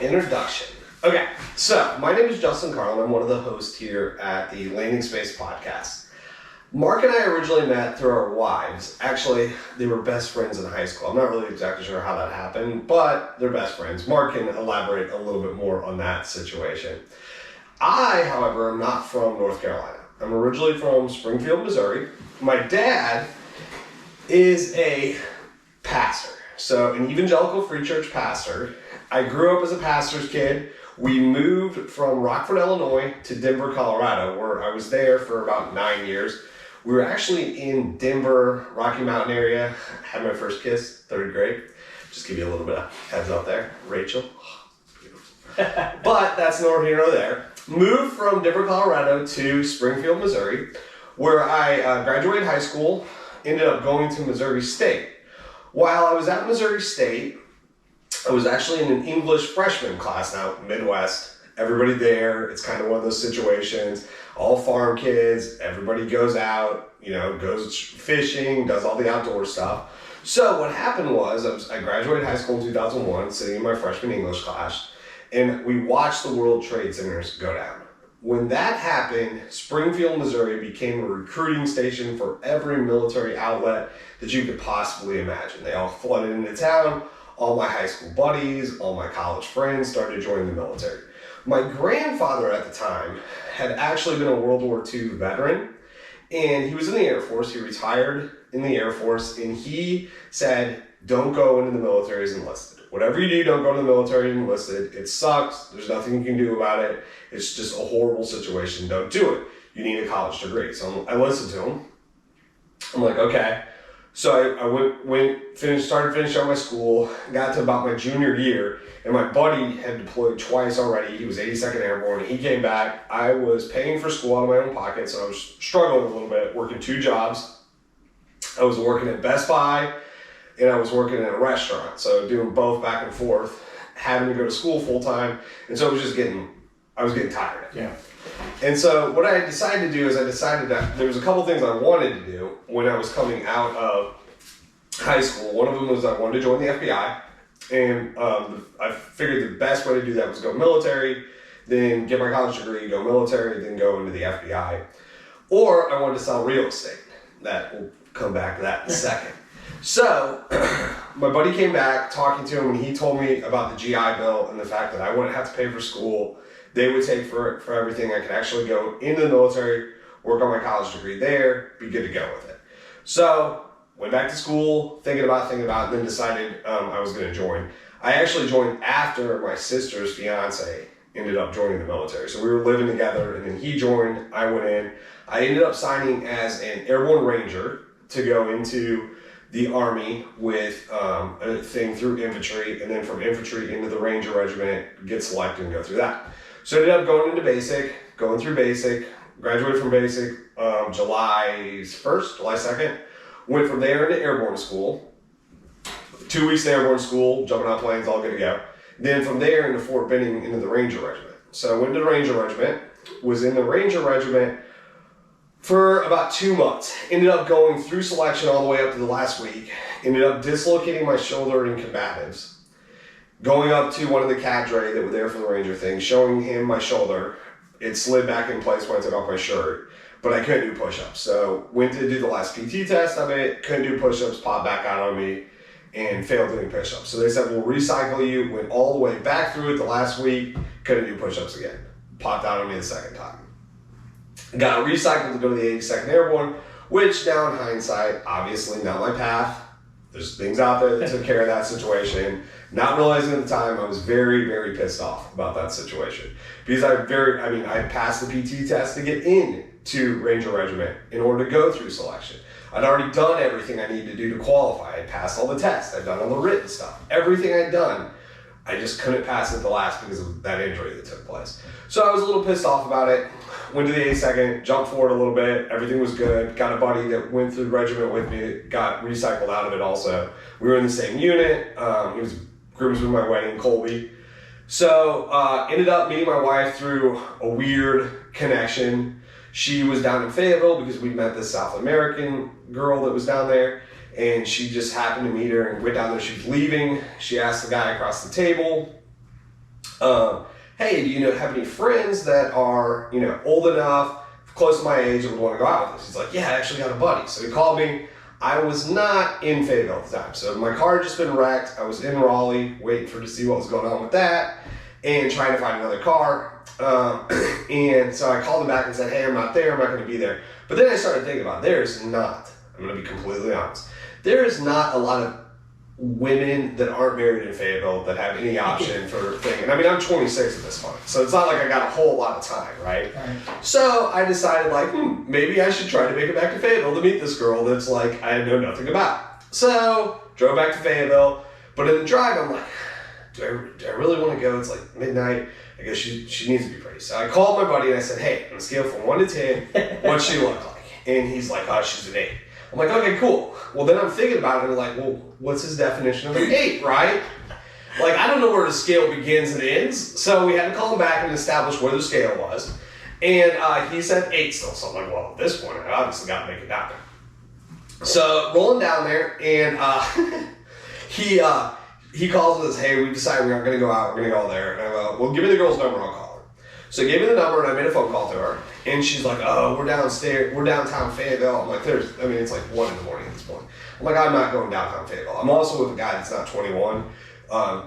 Introduction. Okay, so my name is Justin Carlin. I'm one of the hosts here at the Landing Space podcast. Mark and I originally met through our wives. Actually, they were best friends in high school. I'm not really exactly sure how that happened, but they're best friends. Mark can elaborate a little bit more on that situation. I, however, am not from North Carolina. I'm originally from Springfield, Missouri. My dad is a pastor, so an evangelical free church pastor. I grew up as a pastor's kid. We moved from Rockford, Illinois to Denver, Colorado, where I was there for about 9 years. We were actually in Denver, Rocky Mountain area. Had my first kiss, 3rd grade. Just give you a little bit of heads up there. Rachel. But that's nor here nor there. Moved from Denver, Colorado to Springfield, Missouri, where I graduated high school, ended up going to Missouri State. While I was at Missouri State, I was actually in an English freshman class. Now, Midwest, everybody there, it's kind of one of those situations, all farm kids, everybody goes out, goes fishing, does all the outdoor stuff. So what happened was, I graduated high school in 2001, sitting in my freshman English class, and we watched the World Trade Centers go down. When that happened, Springfield, Missouri became a recruiting station for every military outlet that you could possibly imagine. They all flooded into town. All my high school buddies, all my college friends started joining the military. My grandfather at the time had actually been a World War II veteran, and he was in the Air Force. He retired in the Air Force, and he said, don't go into the military as enlisted. Whatever you do, don't go to the military as enlisted. It sucks. There's nothing you can do about it. It's just a horrible situation. Don't do it. You need a college degree. So I listened to him. I'm like, okay. So I started finishing out my school, got to about my junior year, and my buddy had deployed twice already. He was 82nd Airborne, and he came back. I was paying for school out of my own pocket, so I was struggling a little bit, working 2 jobs. I was working at Best Buy, and I was working in a restaurant, so doing both back and forth, having to go to school full time, and so I was getting tired. Yeah. And so what I decided to do is I decided that there was a couple things I wanted to do when I was coming out of high school. One of them was I wanted to join the FBI, and I figured the best way to do that was go military, then get my college degree, go military, then go into the FBI. Or I wanted to sell real estate. We'll come back to that in a second. So my buddy came back talking to him, and he told me about the GI Bill and the fact that I wouldn't have to pay for school. They would take for everything. I could actually go into the military, work on my college degree there, be good to go with it. So went back to school, thinking about it, and then decided I was going to join. I actually joined after my sister's fiance ended up joining the military. So we were living together, and then he joined, I went in. I ended up signing as an airborne ranger to go into the Army with a thing through infantry, and then from infantry into the Ranger Regiment, get selected and go through that. So I ended up going through basic, graduated from basic July 2nd, went from there into airborne school, 2 weeks to airborne school, jumping out planes, all good to go. Then from there into Fort Benning into the Ranger Regiment. So I went to the Ranger Regiment, was in the Ranger Regiment for about 2 months. Ended up going through selection all the way up to the last week, ended up dislocating my shoulder in combatives. Going up to one of the cadre that were there for the Ranger thing, showing him my shoulder. It slid back in place when I took off my shirt, but I couldn't do push-ups. So went to do the last PT test of it, couldn't do push-ups, popped back out on me, and failed doing push-ups. So they said, we'll recycle you. Went all the way back through it the last week, couldn't do push-ups again. Popped out on me the second time. Got recycled to go to the 82nd Airborne, which now in hindsight, obviously not my path. There's things out there that took care of that situation. Not realizing at the time, I was very, very pissed off about that situation. Because I passed the PT test to get into Ranger Regiment in order to go through selection. I'd already done everything I needed to do to qualify. I'd passed all the tests. I'd done all the written stuff. Everything I'd done, I just couldn't pass it the last because of that injury that took place. So I was a little pissed off about it. Went to the 82nd, jumped forward a little bit. Everything was good. Got a buddy that went through the regiment with me, got recycled out of it also. We were in the same unit. He was groomsman my wedding, Colby. So ended up meeting my wife through a weird connection. She was down in Fayetteville because we met this South American girl that was down there. And she just happened to meet her and went down there. She was leaving. She asked the guy across the table Hey, do you have any friends that are, old enough, close to my age, that would want to go out with us? He's like, yeah, I actually got a buddy. So he called me. I was not in Fayetteville at the time. So my car had just been wrecked. I was in Raleigh waiting to see what was going on with that and trying to find another car. And so I called him back and said, hey, I'm not there. I'm not going to be there. But then I started thinking about I'm going to be completely honest, there is not a lot of women that aren't married in Fayetteville that have any option for thinking. I mean, I'm 26 at this point, so it's not like I got a whole lot of time, right? So I decided, maybe I should try to make it back to Fayetteville to meet this girl that's like I know nothing about. So drove back to Fayetteville, but in the drive, I'm like, do I really want to go? It's like midnight. I guess she needs to be pretty. So I called my buddy and I said, hey, on a scale from 1 to 10, what's she look like? And he's like, oh, she's an 8. I'm like, okay, cool. Well, then I'm thinking about it and I'm like, well, what's his definition of an 8, right? Like, I don't know where the scale begins and ends. So we had to call him back and establish where the scale was. And he said 8 still. So I'm like, well, at this point, I obviously got to make it down there. So rolling down there and he calls and says, hey, we decided we aren't going to go out. We're going to go there. And I go, well, give me the girl's number. I'll call her. So he gave me the number and I made a phone call to her. And she's like, oh, we're downtown Fayetteville. I'm like, it's like 1 in the morning at this point. I'm like, I'm not going downtown Fayetteville. I'm also with a guy that's not 21,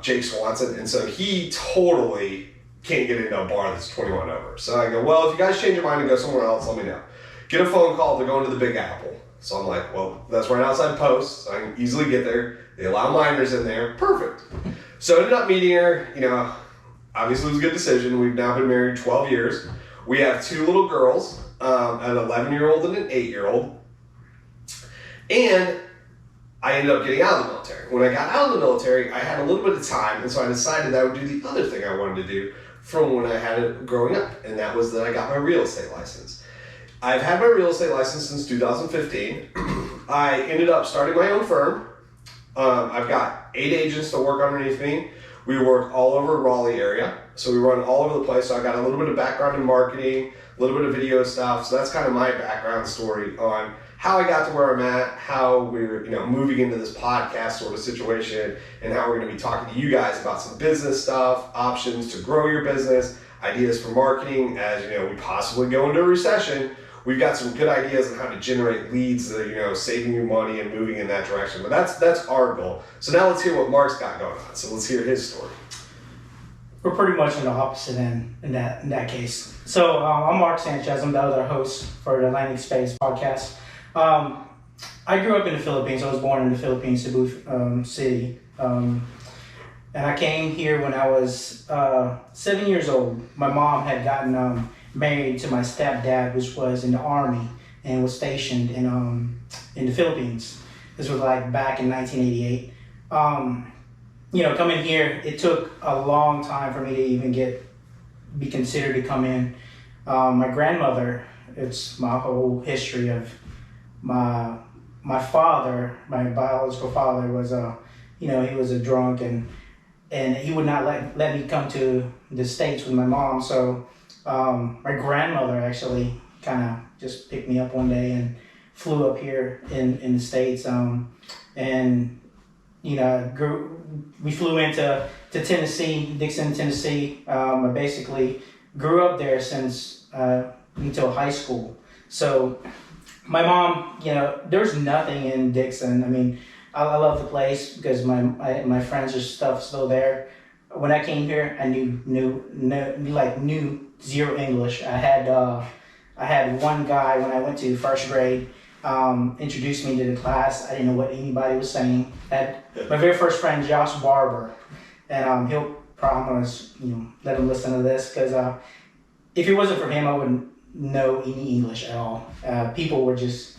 Jake Swanson. And so he totally can't get into a bar that's 21 over. So I go, well, if you guys change your mind and go somewhere else, let me know. Get a phone call. They're going to the Big Apple. So I'm like, well, that's right outside Post. So I can easily get there. They allow minors in there. Perfect. So I ended up meeting her, obviously it was a good decision. We've now been married 12 years. We have 2 little girls, an 11-year-old and an 8-year-old. And I ended up getting out of the military. When I got out of the military, I had a little bit of time, and so I decided I would do the other thing I wanted to do from when I had it growing up, and that was that I got my real estate license. I've had my real estate license since 2015. I ended up starting my own firm. I've got 8 agents that work underneath me. We work all over Raleigh area, so we run all over the place. So I got a little bit of background in marketing, a little bit of video stuff. So that's kind of my background story on how I got to where I'm at, how we're moving into this podcast sort of situation, and how we're going to be talking to you guys about some business stuff, options to grow your business, ideas for marketing as we possibly go into a recession. We've got some good ideas on how to generate leads that are, saving you money and moving in that direction. But that's our goal. So now let's hear what Mark's got going on. So let's hear his story. We're pretty much on the opposite end in that case. So I'm Mark Sanchez. I'm the other host for the Atlantic Space podcast. I grew up in the Philippines. I was born in the Philippines, Cebu City. And I came here when I was 7 years old. My mom had gotten married to my stepdad, which was in the Army and was stationed in the Philippines. This was back in 1988. Coming here, it took a long time for me to even be considered to come in. My grandmother, it's my whole history of my father, my biological father was he was a drunk and he would not let me come to the States with my mom. So my grandmother actually kind of just picked me up one day and flew up here in the States. We flew into Tennessee, Dixon, Tennessee. I basically grew up there since until high school. So my mom, there's nothing in Dixon. I mean, I love the place because my friends and stuff still there. When I came here, I knew zero English. I had one guy when I went to first grade introduced me to the class. I didn't know what anybody was saying. My very first friend, Josh Barber, and I'm gonna let him listen to this because if it wasn't for him, I wouldn't know any English at all. People were just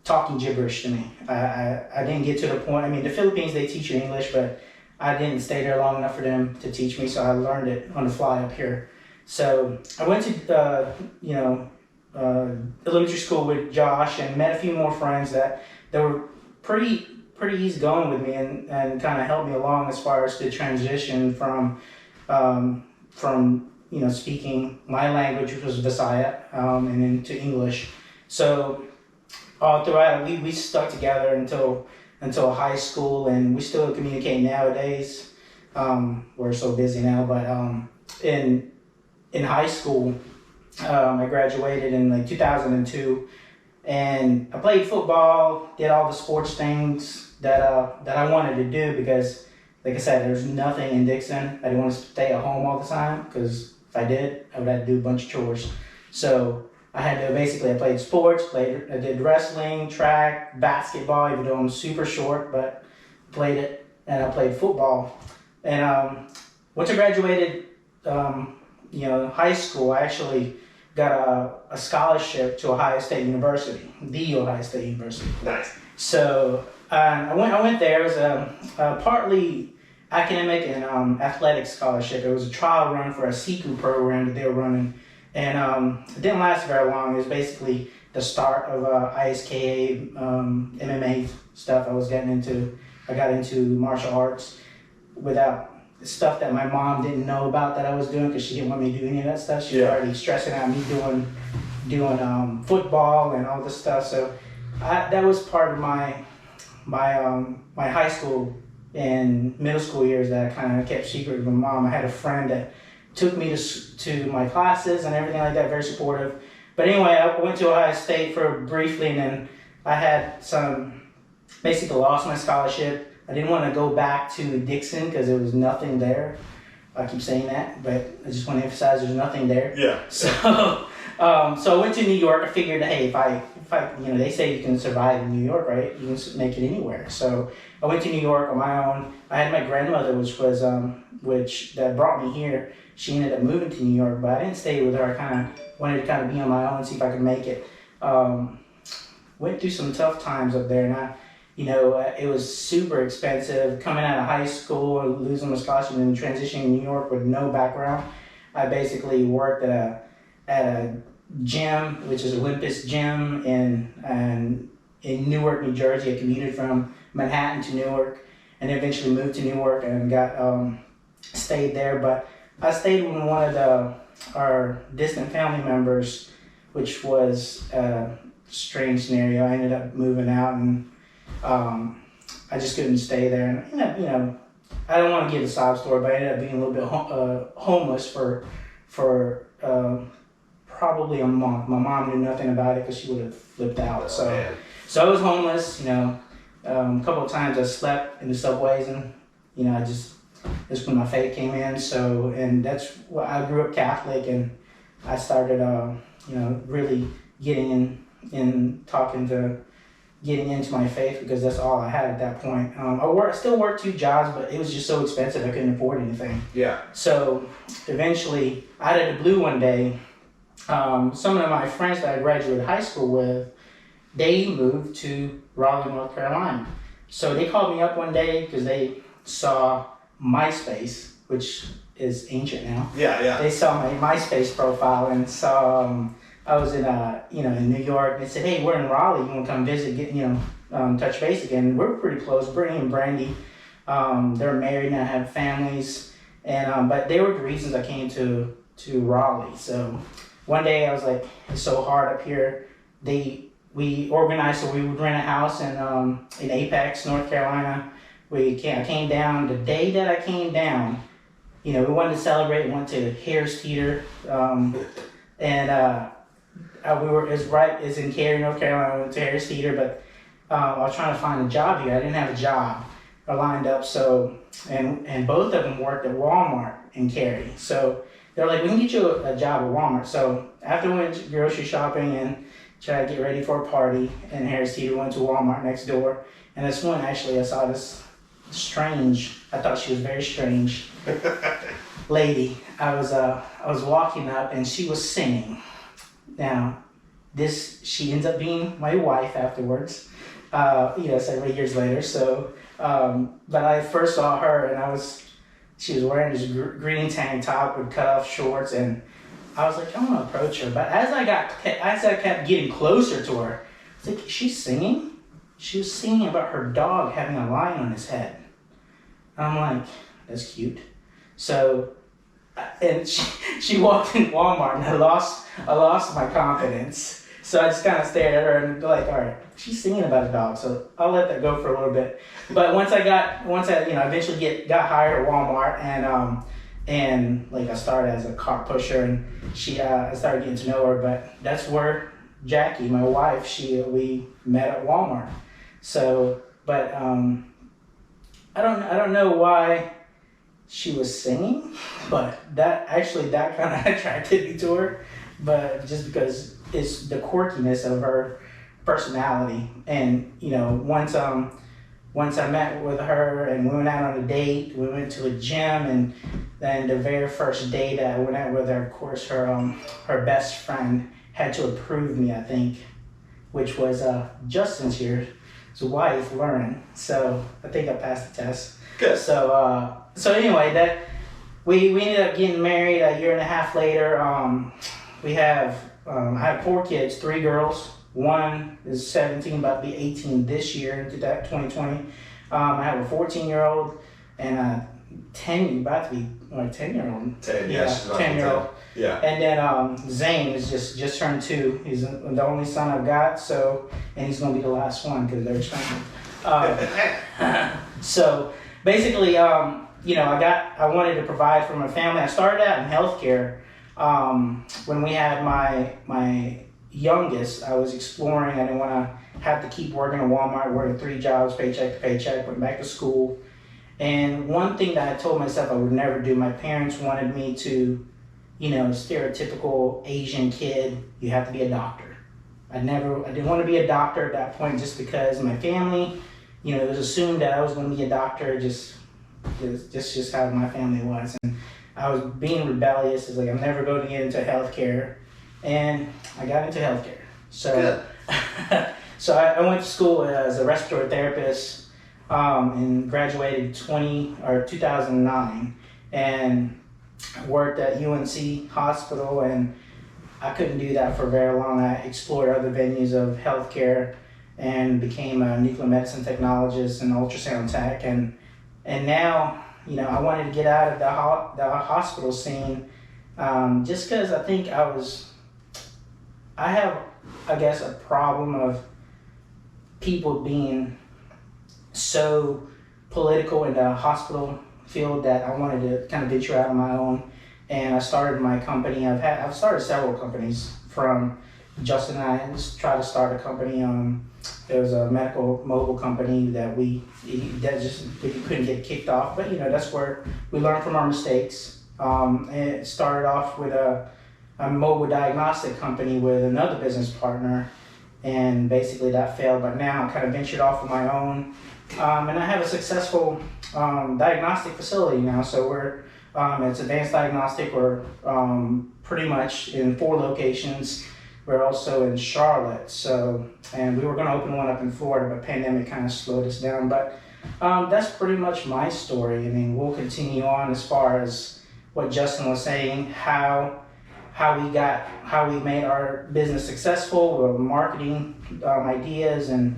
talking gibberish to me. I didn't get to the point. I mean, the Philippines, they teach you English, but I didn't stay there long enough for them to teach me, so I learned it on the fly up here. So I went to elementary school with Josh and met a few more friends that were pretty easygoing with me and kind of helped me along as far as the transition from speaking my language, which was Visaya, and then to English. So all throughout, we stuck together until high school, and we still communicate nowadays. We're so busy now, but in high school, I graduated in like 2002, and I played football, did all the sports things that I wanted to do because, like I said, there's nothing in Dixon. I didn't want to stay at home all the time because if I did, I would have to do a bunch of chores. So I had to basically, I played sports, I did wrestling, track, basketball, even though I'm super short, but played it, and I played football. And once I graduated, high school, I actually got a scholarship to Ohio State University, the Ohio State University. Nice. So I went there. It was a partly academic and athletic scholarship. It was a trial run for a SICU program that they were running, and it didn't last very long. It was basically the start of ISKA MMA stuff I was getting into. I got into martial arts without stuff that my mom didn't know about that I was doing because she didn't want me to do any of that stuff. She was already stressing out me doing football and all this stuff. So that was part of my high school and middle school years that I kind of kept secret with my mom. I had a friend that took me to my classes and everything like that, very supportive. But anyway, I went to Ohio State for briefly, and then I had basically lost my scholarship. I didn't want to go back to Dixon because there was nothing there. I keep saying that, but I just want to emphasize there's nothing there. Yeah. So, so I went to New York. I figured, hey, if I, they say you can survive in New York, right? You can make it anywhere. So I went to New York on my own. I had my grandmother, which that brought me here. She ended up moving to New York, but I didn't stay with her. I wanted to be on my own and see if I could make it. Went through some tough times up there, and it was super expensive coming out of high school, losing my scholarship, and transitioning to New York with no background. I basically worked at a gym, which is Olympus Gym in Newark, New Jersey. I commuted from Manhattan to Newark, and eventually moved to Newark and stayed there. But I stayed with one of our distant family members, which was a strange scenario. I ended up moving out, and I just couldn't stay there. And I don't want to give a sob story, but I ended up being a little bit homeless for probably a month. My mom knew nothing about it because she would have flipped out. So I was homeless. A couple of times I slept in the subways, and that's when my faith came in. So, and that's what I grew up Catholic, and I started really getting into my faith because that's all I had at that point. I still worked 2 jobs, but it was just so expensive I couldn't afford anything. Yeah. So eventually, out of the blue one day, some of my friends that I graduated high school with, they moved to Raleigh, North Carolina. So they called me up one day because they saw MySpace, which is ancient now. Yeah. They saw my MySpace profile and saw I was in New York. They said, "Hey, we're in Raleigh. You want to come visit? Touch base again." We're pretty close. Brittany and Brandy, they're married and have families, and but they were the reasons I came to Raleigh. So one day I was like, "It's so hard up here." We organized so we would rent a house in Apex, North Carolina. I came down the day that I came down. We wanted to celebrate. Went to Harris Teeter, and. It's in Cary, North Carolina. I went to Harris Teeter, but I was trying to find a job here. I didn't have a job lined up, so and both of them worked at Walmart in Cary. So they're like, "We can get you a job at Walmart." So after we went grocery shopping and tried to get ready for a party, and Harris Teeter went to Walmart next door, and this one actually I saw this strange. I thought she was very strange lady. I was walking up, and she was singing. Now, she ends up being my wife afterwards, several years later. So, but I first saw her, and she was wearing this green tank top with cut off shorts, and I was like, I want to approach her. But as I kept getting closer to her, I was like, she's singing? She was singing about her dog having a lion on his head. And I'm like, that's cute. So, and she walked in Walmart, and I lost my confidence. So I just kind of stared at her and like, all right, she's singing about a dog, so I'll let that go for a little bit. But once I eventually got hired at Walmart, and like I started as a cart pusher, and I started getting to know her. But that's where Jackie, my wife, we met at Walmart. So, but I don't know why she was singing, but that kind of attracted me to her. But just because it's the quirkiness of her personality, and once I met with her and we went out on a date, we went to a gym, and then the very first date I went out with her, of course, her best friend had to approve me, I think, which was Justin's here, his wife, Lauren. So I think I passed the test. Good. So anyway, we ended up getting married a year and a half later. I have 4 kids, 3 girls. One is 17, about to be 18 this year, into that 2020. I have a 14-year-old and a 10-year-old. 10, yeah, she's about 10-year-old. Yeah. And then Zane is just turned 2. He's the only son I've got, and he's gonna be the last one because they're expensive. So basically, I wanted to provide for my family. I started out in healthcare. When we had my youngest, I was exploring. I didn't want to have to keep working at Walmart, working 3 jobs, paycheck to paycheck, went back to school. And one thing that I told myself I would never do, my parents wanted me to, stereotypical Asian kid, you have to be a doctor. I didn't want to be a doctor at that point, just because my family, it was assumed that I was going to be a doctor, just how my family was. And I was being rebellious. It's like, I'm never going to get into healthcare. And I got into healthcare. So, so I went to school as a respiratory therapist, and graduated 2009, and worked at UNC Hospital, and I couldn't do that for very long. I explored other venues of healthcare and became a nuclear medicine technologist and ultrasound tech, and now I wanted to get out of the hospital scene, just because I think I have, I guess, a problem of people being so political in the hospital field that I wanted to kind of venture out on my own. And I started my company. I've started several companies. From Justin and I just tried to start a company. There was a medical mobile company that we couldn't get kicked off. But that's where we learned from our mistakes. And it started off with a mobile diagnostic company with another business partner, and basically that failed. But now I kind of ventured off on my own, and I have a successful diagnostic facility now. So it's Advanced Diagnostic. We're pretty much in 4 locations. We're also in Charlotte. And we were going to open one up in Florida, but pandemic kind of slowed us down. But that's pretty much my story. I mean, we'll continue on as far as what Justin was saying, how we made our business successful, marketing ideas and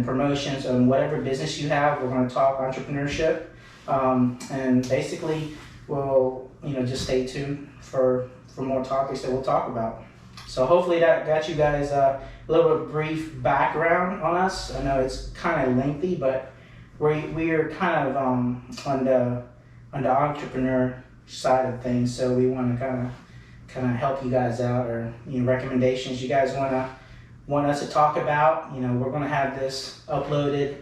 promotions, and whatever business you have. We're going to talk entrepreneurship, and basically we'll just stay tuned for more topics that we'll talk about. So hopefully that got you guys a little bit brief background on us. I know it's kind of lengthy, but we're kind of on the entrepreneur side of things, so we want to kind of help you guys out, or recommendations you guys want us to talk about. We're going to have this uploaded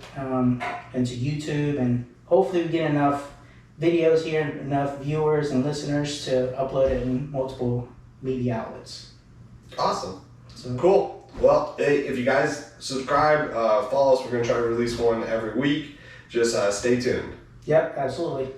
into YouTube, and hopefully we get enough videos here, enough viewers and listeners to upload it in multiple media outlets. Awesome. So, cool. Well, hey, if you guys subscribe, follow us. We're going to try to release one every week. Just stay tuned. Yep, absolutely.